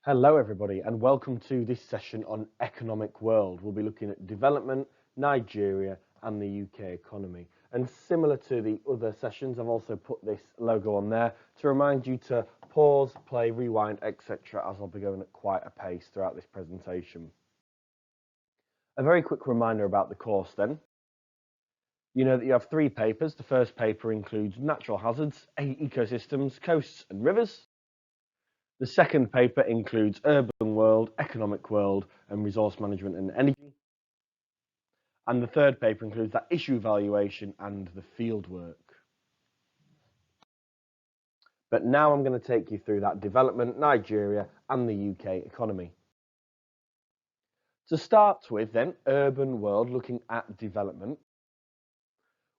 Hello everybody and welcome to this session on Economic World. We'll be looking at development, Nigeria and the UK economy. And similar to the other sessions, I've also put this logo on there to remind you to pause, play, rewind, etc. as I'll be going at quite a pace throughout this presentation. A very quick reminder about the course then. You know that you have 3 papers. The first paper includes natural hazards, ecosystems, coasts and rivers. The second paper includes urban world, economic world, and resource management and energy. And the third paper includes that issue evaluation and the field work. But now I'm going to take you through that development, Nigeria, and the UK economy. To start with then, urban world, looking at development.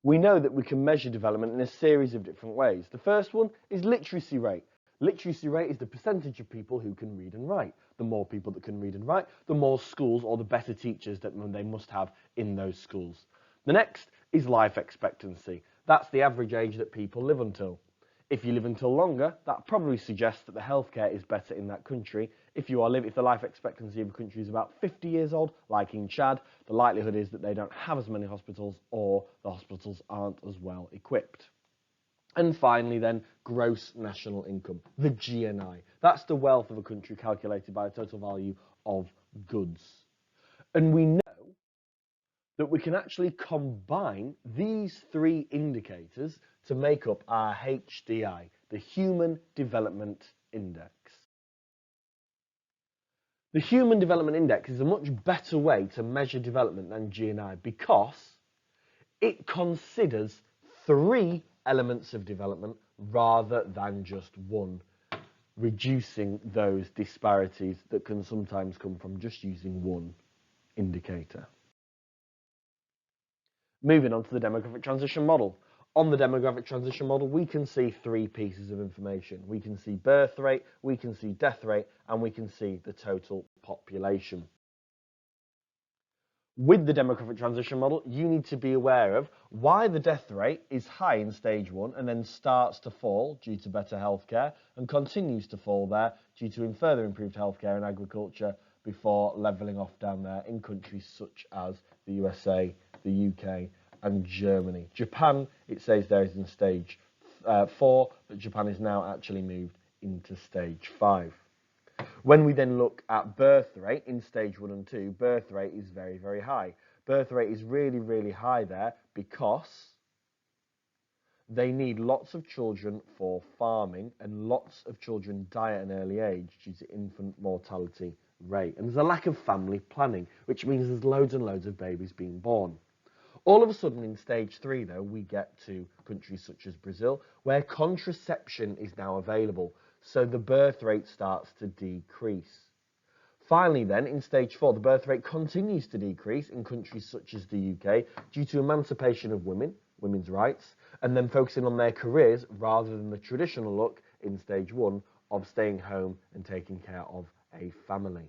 We know that we can measure development in a series of different ways. The first one is literacy rate. Literacy rate is the percentage of people who can read and write. The more people that can read and write, the more schools or the better teachers that they must have in those schools. The next is life expectancy. That's the average age that people live until. If you live until longer, that probably suggests that the healthcare is better in that country. If the life expectancy of a country is about 50 years old, like in Chad, the likelihood is that they don't have as many hospitals or the hospitals aren't as well equipped. And finally then, gross national income, the GNI. That's the wealth of a country calculated by the total value of goods. And we know that we can actually combine these 3 indicators to make up our HDI, the Human Development Index. The Human Development Index is a much better way to measure development than GNI because it considers 3 elements of development rather than just one, reducing those disparities that can sometimes come from just using one indicator. Moving on to the demographic transition model. On the demographic transition model, we can see 3 pieces of information. We can see birth rate, we can see death rate, and we can see the total population. With the demographic transition model, you need to be aware of why the death rate is high in stage 1 and then starts to fall due to better healthcare and continues to fall there due to further improved healthcare and agriculture before levelling off down there in countries such as the USA, the UK and Germany. Japan, it says there is in stage 4, but Japan is now actually moved into stage 5. When we then look at birth rate in stage 1 and 2, birth rate is very, very high. Birth rate is really, really high there because they need lots of children for farming and lots of children die at an early age due to infant mortality rate. And there's a lack of family planning, which means there's loads and loads of babies being born. All of a sudden in stage 3, though, we get to countries such as Brazil, where contraception is now available. So the birth rate starts to decrease. Finally then, in stage 4, the birth rate continues to decrease in countries such as the UK due to emancipation of women, women's rights, and then focusing on their careers rather than the traditional look in stage 1 of staying home and taking care of a family.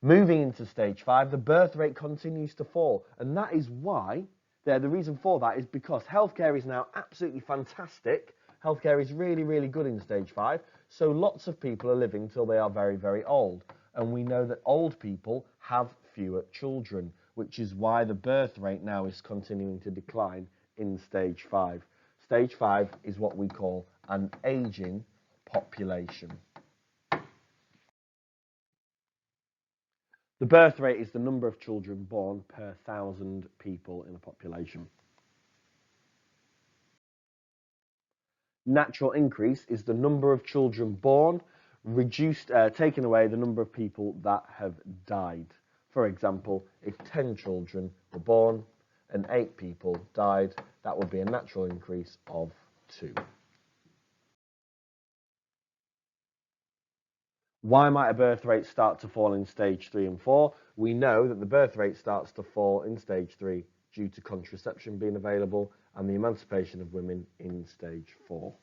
Moving into stage 5, the birth rate continues to fall, and that is why, the reason for that is because healthcare is now absolutely fantastic. Healthcare is really, really good in stage 5, so lots of people are living till they are very, very old. And we know that old people have fewer children, which is why the birth rate now is continuing to decline in stage 5. Stage 5 is what we call an ageing population. The birth rate is the number of children born per 1,000 people in a population. Natural increase is the number of children born, taking away the number of people that have died. For example, if 10 children were born and 8 people died, that would be a natural increase of 2. Why might a birth rate start to fall in stage 3 and 4? We know that the birth rate starts to fall in stage 3 due to contraception being available and the emancipation of women in stage 4.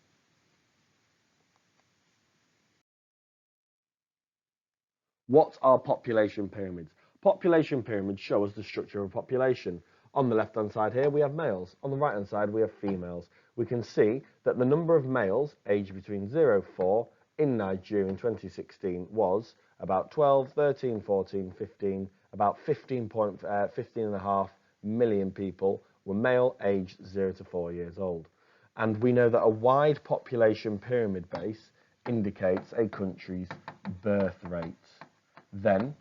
What are population pyramids? Population pyramids show us the structure of a population. On the left-hand side here, we have males. On the right-hand side, we have females. We can see that the number of males aged between 0 4 in Nigeria in 2016 was about 12, 13, 14, 15, about 15.5 million people were male aged 0 to 4 years old. And we know that a wide population pyramid base indicates a country's birth rate. Then,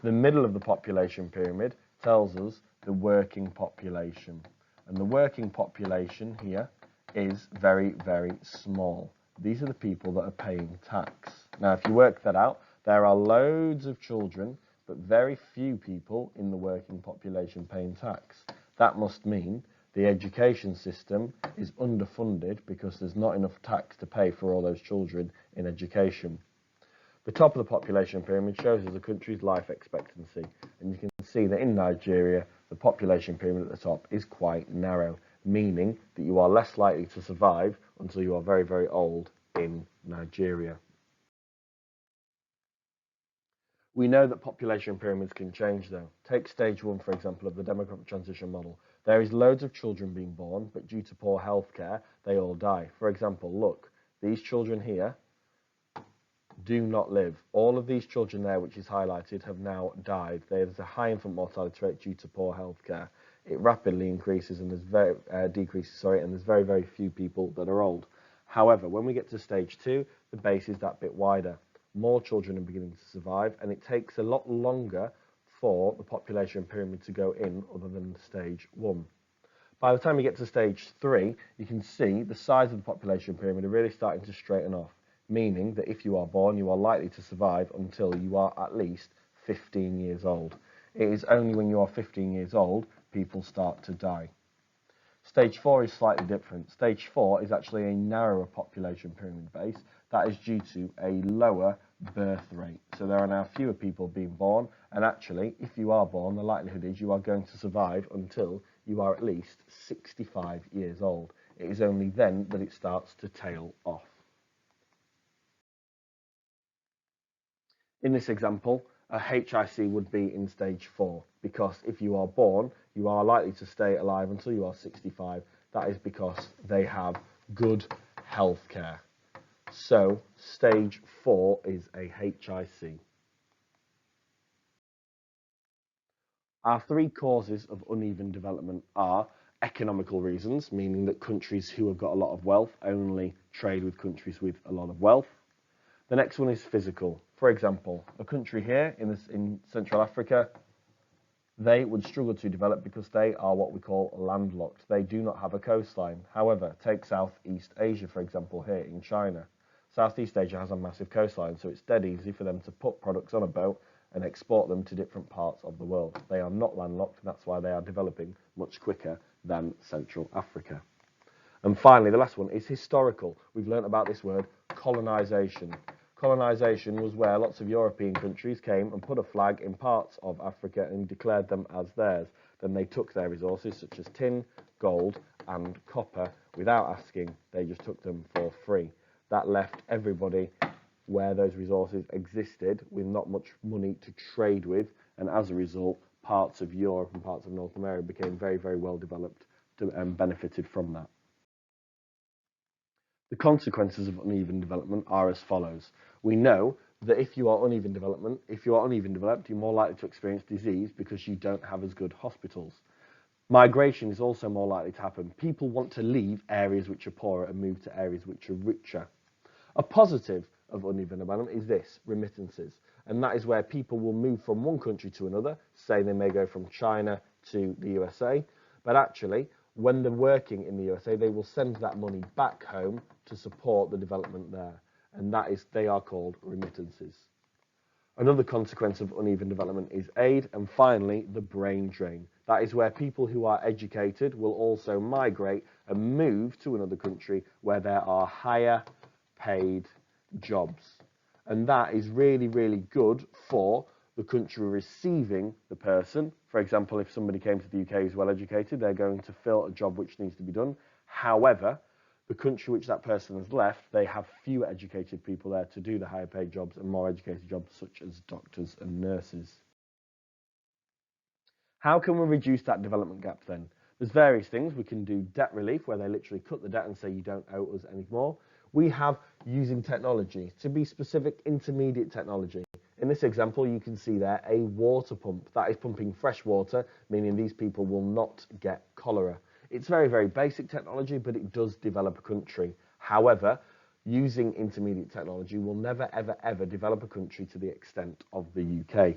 the middle of the population pyramid tells us the working population. And the working population here is very, very small. These are the people that are paying tax. Now, if you work that out, there are loads of children, but very few people in the working population paying tax. That must mean the education system is underfunded because there's not enough tax to pay for all those children in education. The top of the population pyramid shows us the country's life expectancy, and you can see that in Nigeria, the population pyramid at the top is quite narrow, meaning that you are less likely to survive until you are very, very old in Nigeria. We know that population pyramids can change though. Take stage 1, for example, of the demographic transition model. There is loads of children being born, but due to poor healthcare, they all die. For example, look, these children here do not live. All of these children there, which is highlighted, have now died. There's a high infant mortality rate due to poor healthcare. It rapidly increases and decreases, and there's very, very few people that are old. However, when we get to stage 2, the base is that bit wider. More children are beginning to survive, and it takes a lot longer for the population pyramid to go in other than stage 1. By the time you get to stage 3, you can see the size of the population pyramid are really starting to straighten off, meaning that if you are born, you are likely to survive until you are at least 15 years old. It is only when you are 15 years old people start to die. Stage 4 is slightly different. Stage 4 is actually a narrower population pyramid base. That is due to a lower birth rate. So there are now fewer people being born, and actually, if you are born, the likelihood is you are going to survive until you are at least 65 years old. It is only then that it starts to tail off. In this example, a HIC would be in stage 4, because if you are born, you are likely to stay alive until you are 65. That is because they have good health care. So stage 4 is a HIC. Our 3 causes of uneven development are economical reasons, meaning that countries who have got a lot of wealth only trade with countries with a lot of wealth. The next one is physical. For example, a country here in Central Africa, they would struggle to develop because they are what we call landlocked. They do not have a coastline. However, take Southeast Asia, for example, here in China. Southeast Asia has a massive coastline, so it's dead easy for them to put products on a boat and export them to different parts of the world. They are not landlocked, and that's why they are developing much quicker than Central Africa. And finally, the last one is historical. We've learnt about this word, colonisation. Colonisation was where lots of European countries came and put a flag in parts of Africa and declared them as theirs. Then they took their resources, such as tin, gold, and copper, without asking. They just took them for free. That left everybody where those resources existed with not much money to trade with, and as a result, parts of Europe and parts of North America became very, very well developed and benefited from that. The consequences of uneven development are as follows. We know that if you are uneven developed, you're more likely to experience disease because you don't have as good hospitals. Migration is also more likely to happen. People want to leave areas which are poorer and move to areas which are richer. A positive of uneven development is this, remittances. And that is where people will move from one country to another. Say they may go from China to the USA, but actually, when they're working in the USA, they will send that money back home to support the development there. And they are called remittances. Another consequence of uneven development is aid. And finally, the brain drain. That is where people who are educated will also migrate and move to another country where there are higher paid jobs. And that is really, really good for the country receiving the person. For example, if somebody came to the UK who's well educated, they're going to fill a job which needs to be done. However, the country which that person has left, they have fewer educated people there to do the higher paid jobs and more educated jobs such as doctors and nurses. How can we reduce that development gap then? There's various things. We can do debt relief, where they literally cut the debt and say you don't owe us anymore. We have using technology, to be specific, intermediate technology. In this example, you can see there a water pump that is pumping fresh water, meaning these people will not get cholera. It's very, very basic technology, but it does develop a country. However, using intermediate technology will never, ever, ever develop a country to the extent of the UK.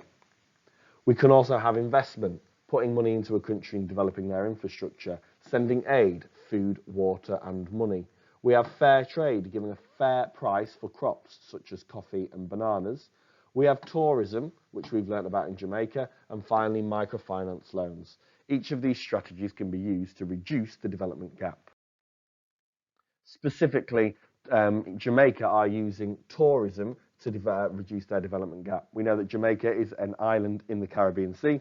We can also have investment, putting money into a country and developing their infrastructure, sending aid, food, water and money. We have fair trade, giving a fair price for crops such as coffee and bananas. We have tourism, which we've learnt about in Jamaica, and finally microfinance loans. Each of these strategies can be used to reduce the development gap. Specifically, Jamaica are using tourism to reduce their development gap. We know that Jamaica is an island in the Caribbean Sea,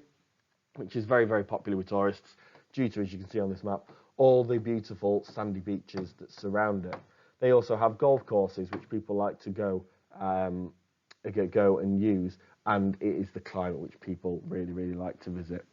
which is very, very popular with tourists due to, as you can see on this map, all the beautiful sandy beaches that surround it. They also have golf courses, which people like to go and use, and it is the climate which people really, really like to visit.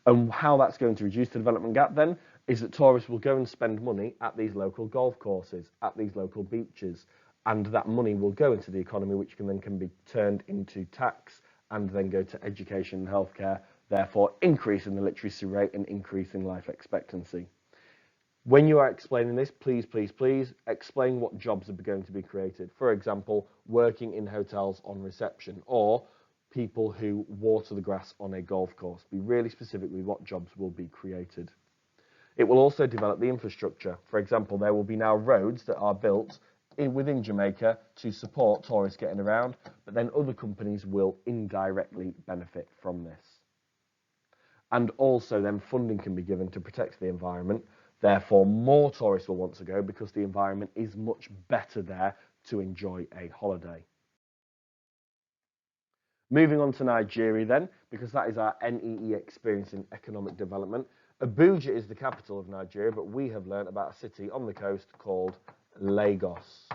And how that's going to reduce the development gap then is that tourists will go and spend money at these local golf courses, at these local beaches, and that money will go into the economy, which can be turned into tax and then go to education and healthcare, therefore increasing the literacy rate and increasing life expectancy. When you are explaining this, please, please, please explain what jobs are going to be created. For example, working in hotels on reception, or people who water the grass on a golf course. Be really specific with what jobs will be created. It will also develop the infrastructure. For example, there will be now roads that are built within Jamaica to support tourists getting around, but then other companies will indirectly benefit from this. And also then funding can be given to protect the environment. Therefore, more tourists will want to go because the environment is much better there to enjoy a holiday. Moving on to Nigeria then, because that is our NEE experiencing economic development. Abuja is the capital of Nigeria, but we have learnt about a city on the coast called Lagos.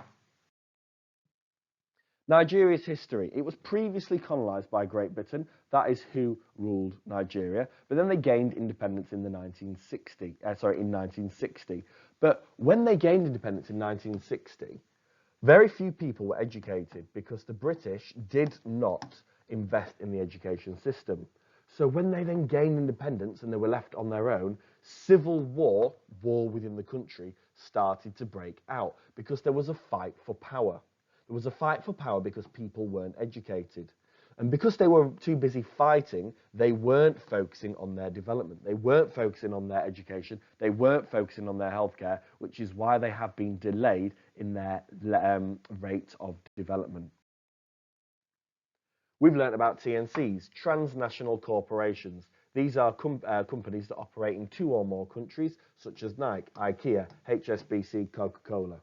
Nigeria's history. It was previously colonised by Great Britain. That is who ruled Nigeria. But then they gained independence in 1960. But when they gained independence in 1960, very few people were educated because the British did not invest in the education system. So when they then gained independence and they were left on their own, civil war within the country, started to break out because there was a fight for power. There was a fight for power because people weren't educated. And because they were too busy fighting, they weren't focusing on their development. They weren't focusing on their education. They weren't focusing on their healthcare, which is why they have been delayed in their rate of development. We've learnt about TNCs, transnational corporations. These are companies that operate in 2 or more countries, such as Nike, IKEA, HSBC, Coca-Cola.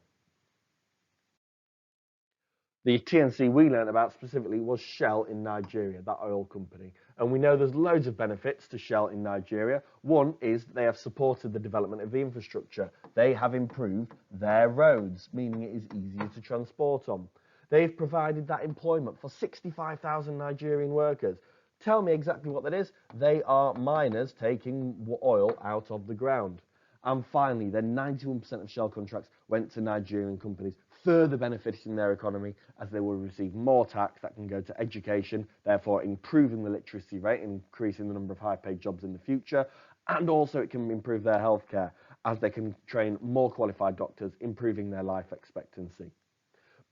The TNC we learnt about specifically was Shell in Nigeria, that oil company. And we know there's loads of benefits to Shell in Nigeria. One is they have supported the development of the infrastructure. They have improved their roads, meaning it is easier to transport on. They've provided that employment for 65,000 Nigerian workers. Tell me exactly what that is. They are miners taking oil out of the ground. And finally, then 91% of Shell contracts went to Nigerian companies, further benefiting their economy as they will receive more tax that can go to education, therefore improving the literacy rate, increasing the number of high-paid jobs in the future, and also it can improve their healthcare as they can train more qualified doctors, improving their life expectancy.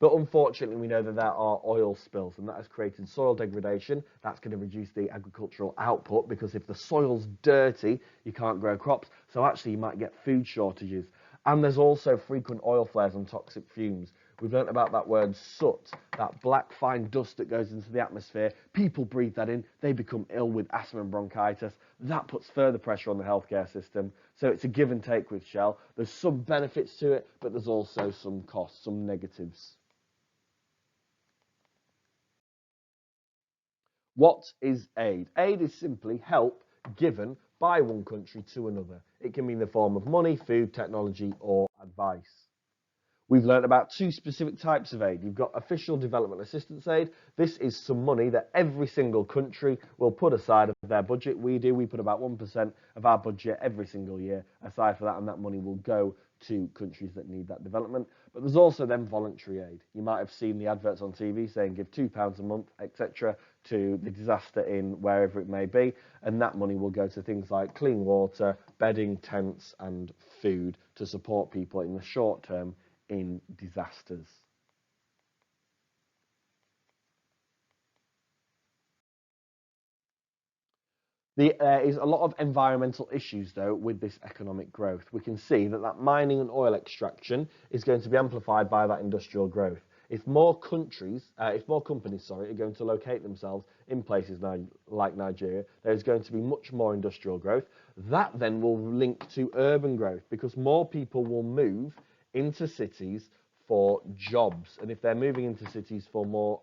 But unfortunately, we know that there are oil spills, and that has created soil degradation. That's going to reduce the agricultural output because if the soil's dirty, you can't grow crops. So actually, you might get food shortages. And there's also frequent oil flares and toxic fumes. We've learnt about that word soot, that black fine dust that goes into the atmosphere. People breathe that in. They become ill with asthma and bronchitis. That puts further pressure on the healthcare system. So it's a give and take with Shell. There's some benefits to it, but there's also some costs, some negatives. What is aid? Aid is simply help given by one country to another. It can be in the form of money, food, technology, or advice. We've learned about two specific types of aid. You've got official development assistance aid. This is some money that every single country will put aside of their budget. We put about 1% of our budget every single year aside for that, and that money will go to countries that need that development. But there's also then voluntary aid. You might have seen the adverts on TV saying give £2 a month, etc., to the disaster in wherever it may be, and that money will go to things like clean water, bedding, tents, and food to support people in the short term in disasters. There is a lot of environmental issues, though, with this economic growth. We can see that mining and oil extraction is going to be amplified by that industrial growth. If more companies, are going to locate themselves in places like Nigeria, there's going to be much more industrial growth. That then will link to urban growth because more people will move into cities for jobs. And if they're moving into cities for more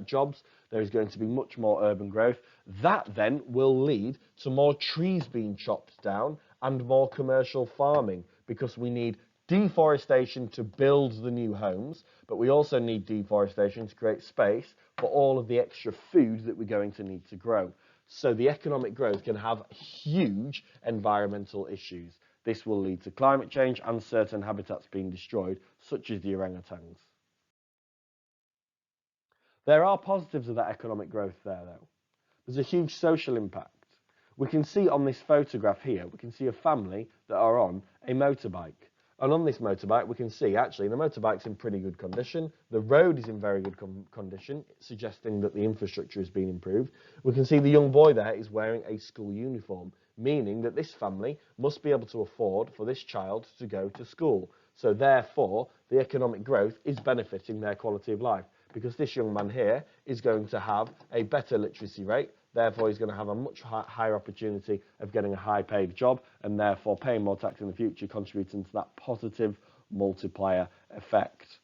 jobs, there is going to be much more urban growth. That then will lead to more trees being chopped down and more commercial farming because we need deforestation to build the new homes, but we also need deforestation to create space for all of the extra food that we're going to need to grow. So the economic growth can have huge environmental issues. This will lead to climate change and certain habitats being destroyed, such as the orangutans. There are positives of that economic growth there, though. There's a huge social impact. We can see on this photograph here, we can see a family that are on a motorbike. And on this motorbike, we can see, actually, the motorbike's in pretty good condition. The road is in very good condition, suggesting that the infrastructure has been improved. We can see the young boy there is wearing a school uniform, meaning that this family must be able to afford for this child to go to school. So therefore, the economic growth is benefiting their quality of life because this young man here is going to have a better literacy rate. Therefore, he's going to have a much higher opportunity of getting a high-paid job and therefore paying more tax in the future, contributing to that positive multiplier effect.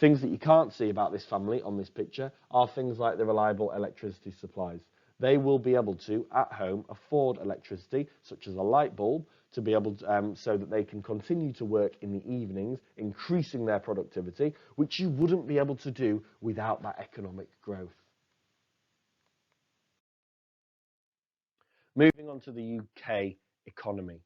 Things that you can't see about this family on this picture are things like the reliable electricity supplies. They will be able to, at home, afford electricity, such as a light bulb, to be able to, so that they can continue to work in the evenings, increasing their productivity, which you wouldn't be able to do without that economic growth. Moving on to the UK economy.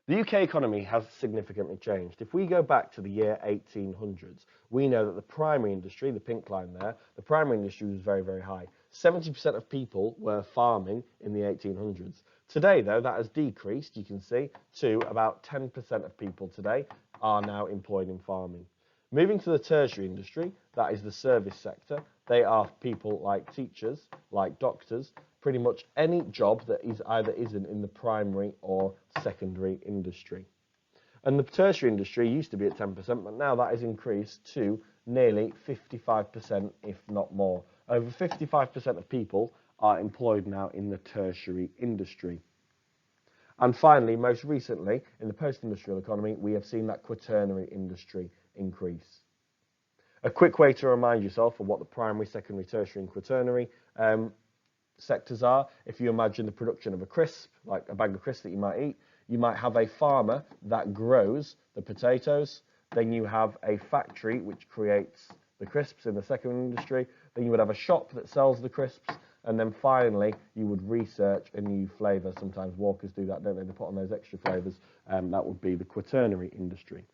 The UK economy has significantly changed. If we go back to the year 1800s, we know that the primary industry, the pink line there, the primary industry was very, very high. 70% of people were farming in the 1800s. Today, though, that has decreased, you can see, to about 10% of people today are now employed in farming. Moving to the tertiary industry, that is the service sector. They are people like teachers, like doctors, pretty much any job that is either isn't in the primary or secondary industry. And the tertiary industry used to be at 10%, but now that has increased to nearly 55%, if not more. Over 55% of people are employed now in the tertiary industry. And finally, most recently, in the post-industrial economy, we have seen that quaternary industry increase. A quick way to remind yourself of what the primary, secondary, tertiary and quaternary sectors are. If you imagine the production of a crisp, like a bag of crisps that you might eat, you might have a farmer that grows the potatoes, then you have a factory which creates the crisps in the secondary industry, then you would have a shop that sells the crisps, and then finally you would research a new flavour. Sometimes Walkers do that, don't they? They put on those extra flavours, that would be the quaternary industry.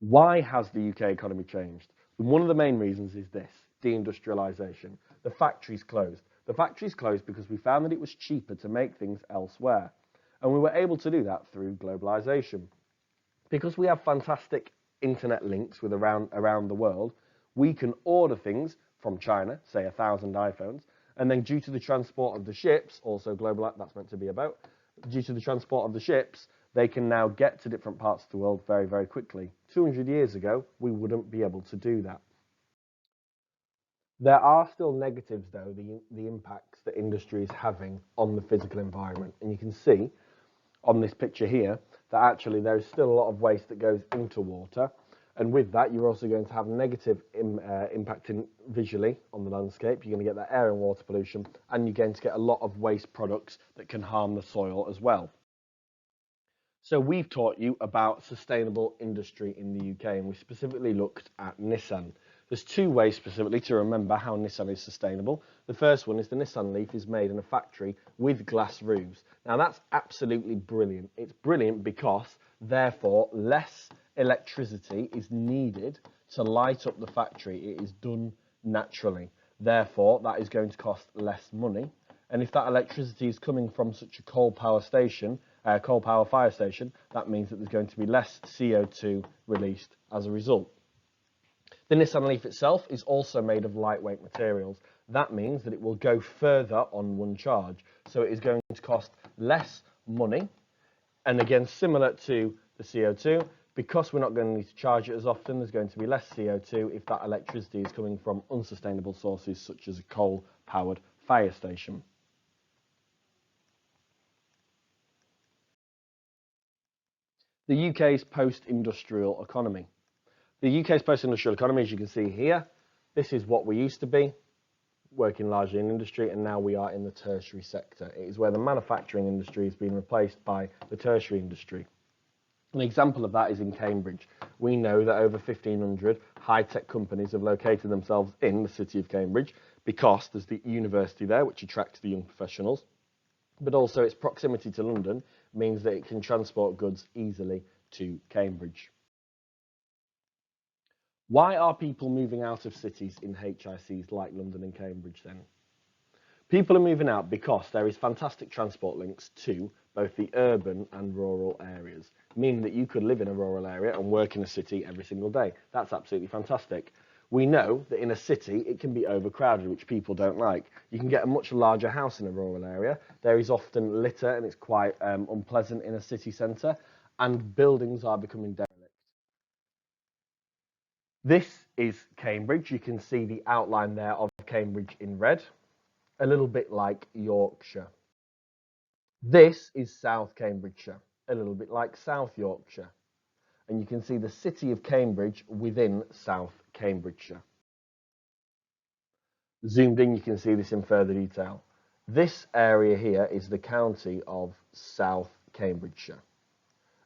Why has the UK economy changed? And one of the main reasons is this: deindustrialisation. The factories closed. The factories closed because we found that it was cheaper to make things elsewhere. And we were able to do that through globalisation. Because we have fantastic internet links with around the world, we can order things from China, say 1,000 iPhones, and then due to the transport of the ships, also global, that's meant to be about, due to the transport of the ships, they can now get to different parts of the world very, very quickly. 200 years ago, we wouldn't be able to do that. There are still negatives, though, the impacts that industry is having on the physical environment. And you can see on this picture here that actually there is still a lot of waste that goes into water. And with that, you're also going to have negative impact visually on the landscape. You're going to get that air and water pollution, and you're going to get a lot of waste products that can harm the soil as well. So we've taught you about sustainable industry in the UK, and we specifically looked at Nissan. There's two ways specifically to remember how Nissan is sustainable. The first one is the Nissan Leaf is made in a factory with glass roofs. Now that's absolutely brilliant. It's brilliant because therefore less electricity is needed to light up the factory. It is done naturally. Therefore that is going to cost less money. And if that electricity is coming from such a coal power fire station, that means that there's going to be less CO2 released as a result. The Nissan Leaf itself is also made of lightweight materials. That means that it will go further on one charge. So it is going to cost less money. And again, similar to the CO2, because we're not going to need to charge it as often, there's going to be less CO2 if that electricity is coming from unsustainable sources such as a coal-powered fire station. The UK's post-industrial economy. The UK's post-industrial economy, as you can see here, this is what we used to be, working largely in industry, and now we are in the tertiary sector. It is where the manufacturing industry has been replaced by the tertiary industry. An example of that is in Cambridge. We know that over 1,500 high-tech companies have located themselves in the city of Cambridge because there's the university there, which attracts the young professionals, but also its proximity to London means that it can transport goods easily to Cambridge. Why are people moving out of cities in HICs like London and Cambridge then? People are moving out because there is fantastic transport links to both the urban and rural areas, meaning that you could live in a rural area and work in a city every single day. That's absolutely fantastic. We know that in a city, it can be overcrowded, which people don't like. You can get a much larger house in a rural area. There is often litter and it's quite unpleasant in a city centre, and buildings are becoming derelict. This is Cambridge. You can see the outline there of Cambridge in red, a little bit like Yorkshire. This is South Cambridgeshire, a little bit like South Yorkshire. And you can see the city of Cambridge within South Cambridgeshire. Zoomed in, you can see this in further detail. This area here is the county of South Cambridgeshire,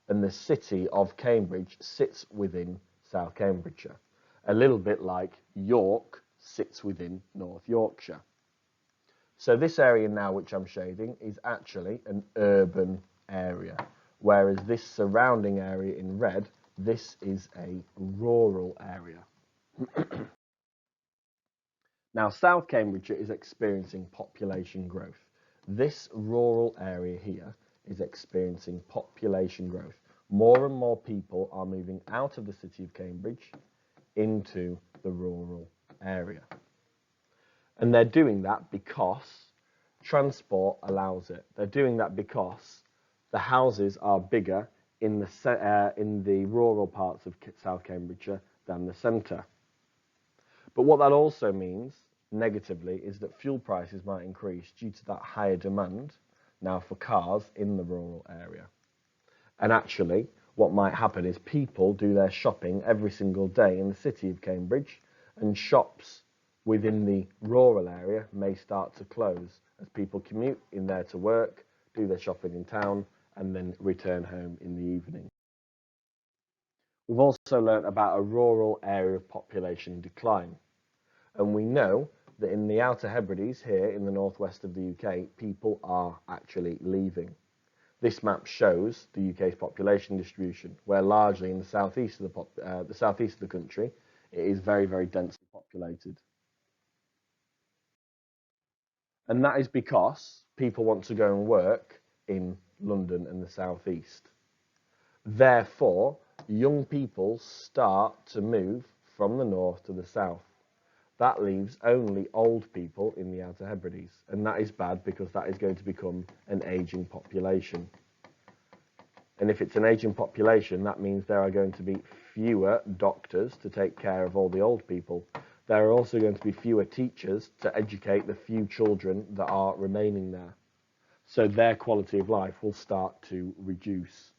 and the city of Cambridge sits within South Cambridgeshire, a little bit like York sits within North Yorkshire. So this area now, which I'm shading, is actually an urban area, whereas this surrounding area in red, this is a rural area. Now, South Cambridgeshire is experiencing population growth. This rural area here is experiencing population growth. More and more people are moving out of the city of Cambridge into the rural area. And they're doing that because transport allows it. They're doing that because the houses are bigger in the rural parts of South Cambridgeshire than the centre. But what that also means, negatively, is that fuel prices might increase due to that higher demand now for cars in the rural area. And actually, what might happen is people do their shopping every single day in the city of Cambridge, and shops within the rural area may start to close as people commute in there to work, do their shopping in town, and then return home in the evening. We've also learnt about a rural area of population decline. And we know that in the Outer Hebrides here in the northwest of the UK, people are actually leaving. This map shows the UK's population distribution, where largely in the southeast of the country, it is very, very densely populated. And that is because people want to go and work in London and the southeast. Therefore, young people start to move from the north to the south. That leaves only old people in the Outer Hebrides, and that is bad because that is going to become an ageing population. And if it's an ageing population, that means there are going to be fewer doctors to take care of all the old people. There are also going to be fewer teachers to educate the few children that are remaining there. So their quality of life will start to reduce.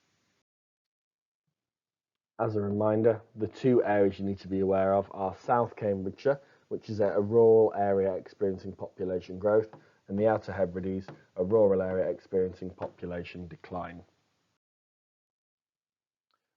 As a reminder, the two areas you need to be aware of are South Cambridgeshire, which is a rural area experiencing population growth, and the Outer Hebrides, a rural area experiencing population decline.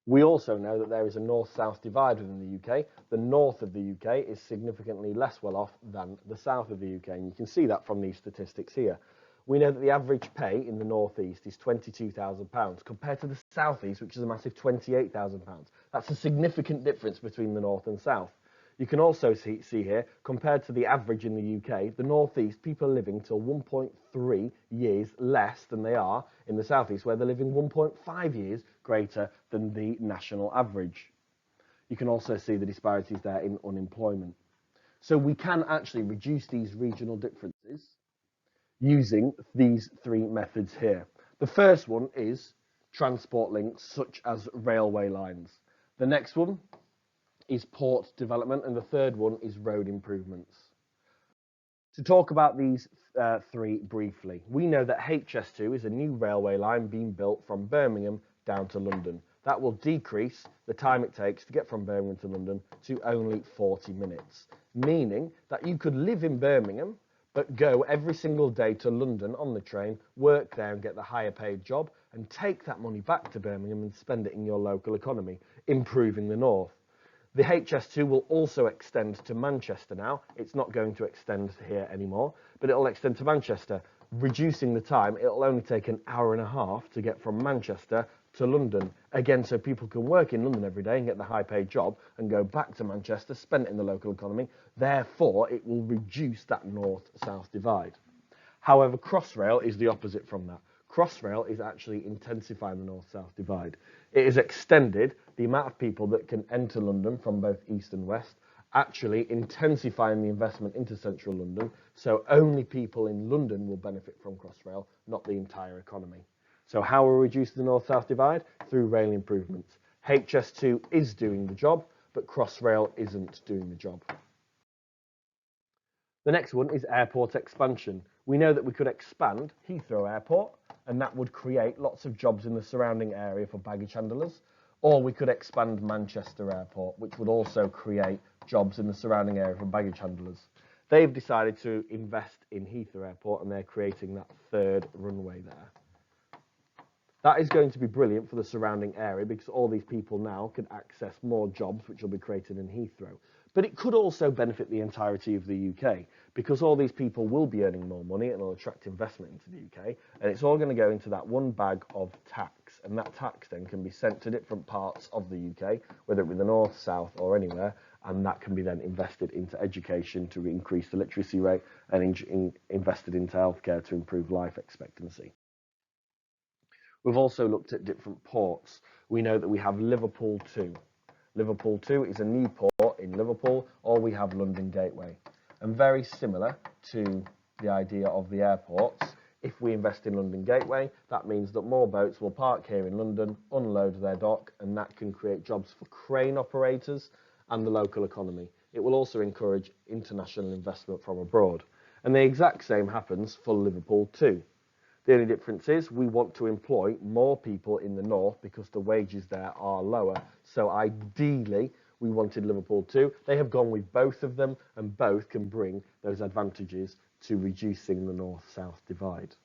We also know that there is a north-south divide within the UK. The north of the UK is significantly less well off than the south of the UK, and you can see that from these statistics here. We know that the average pay in the northeast is £22,000 compared to the southeast, which is a massive £28,000. That's a significant difference between the north and south. You can also see here, compared to the average in the UK, the northeast, people are living till 1.3 years less than they are in the southeast, where they're living 1.5 years greater than the national average. You can also see the disparities there in unemployment. So we can actually reduce these regional differences using these three methods here. The first one is transport links such as railway lines. The next one is port development, and the third one is road improvements. To talk about these three briefly, we know that HS2 is a new railway line being built from Birmingham down to London. That will decrease the time it takes to get from Birmingham to London to only 40 minutes, meaning that you could live in Birmingham but go every single day to London on the train, work there and get the higher paid job, and take that money back to Birmingham and spend it in your local economy, improving the north. The HS2 will also extend to Manchester now. It's not going to extend here anymore, but it'll extend to Manchester, reducing the time. It'll only take an hour and a half to get from Manchester to London. Again, so people can work in London every day and get the high paid job and go back to Manchester, spend it in the local economy. Therefore, it will reduce that north-south divide. However, Crossrail is the opposite from that. Crossrail is actually intensifying the north-south divide. It has extended the amount of people that can enter London from both east and west, actually intensifying the investment into central London, so only people in London will benefit from Crossrail, not the entire economy. So how will we reduce the north-south divide? Through rail improvements. HS2 is doing the job, but Crossrail isn't doing the job. The next one is airport expansion. We know that we could expand Heathrow Airport, and that would create lots of jobs in the surrounding area for baggage handlers. Or we could expand Manchester Airport, which would also create jobs in the surrounding area for baggage handlers. They've decided to invest in Heathrow Airport, and they're creating that third runway there. That is going to be brilliant for the surrounding area because all these people now can access more jobs which will be created in Heathrow. But it could also benefit the entirety of the UK because all these people will be earning more money and it'll attract investment into the UK, and it's all going to go into that one bag of tax, and that tax then can be sent to different parts of the UK, whether it be the north, south or anywhere, and that can be then invested into education to increase the literacy rate and invested into healthcare to improve life expectancy. We've also looked at different ports. We know that we have Liverpool 2. Liverpool 2 is a new port in Liverpool, or we have London Gateway. And very similar to the idea of the airports, if we invest in London Gateway, that means that more boats will park here in London, unload their dock, and that can create jobs for crane operators and the local economy. It will also encourage international investment from abroad. And the exact same happens for Liverpool 2. The only difference is we want to employ more people in the north because the wages there are lower. So ideally, we wanted Liverpool 2. They have gone with both of them, and both can bring those advantages to reducing the north-south divide.